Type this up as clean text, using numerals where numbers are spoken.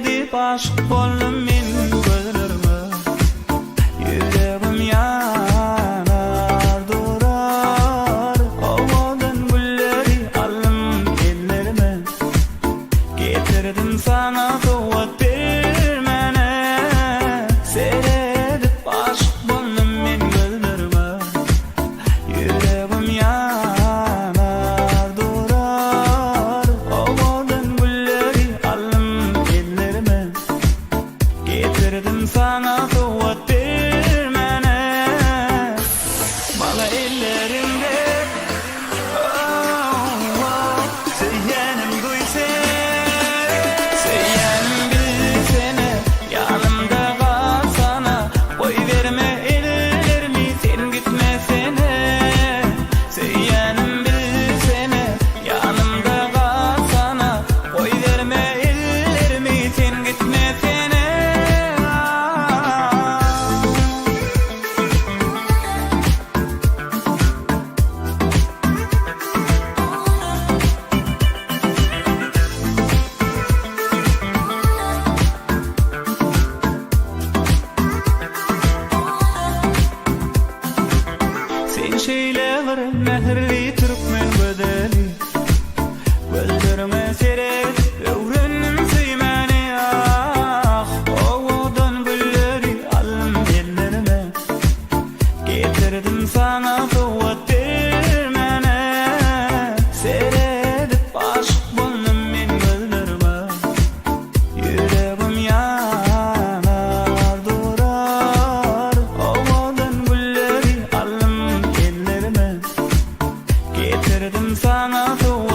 Seyredip aşık boldum men gözlerime. Yüreğim yanar durar, ovadan gülleri alım ellerime. Getirdim sana kuvvet vermene. Seyredip aşık boldum men gözlerime. Yüreğim yanar durar, ovadan gülleri alım ellerime. Getirdim sana kuvvet vermene. Bana ellerimde Söýýänim Söýýänim bilsene, yanımda kalsana. Koy verme ellerimi sen gitmesene. Söýýänim bilsene, yanımda kalsana. Koy verme ellerimi sen gitmesene. Sen şeýleler mehirli türkmen bedeli. Gözlerime seret öwrendim süýmäni. Ah, owadan gülleri alım ellerime. Getirdim sana kuvvet vermene. Seyredip aşık boldum men gözlerime. Yüreğim yanar durar, ovadan gülleri alım ellerime. Getirdim sana kuvvet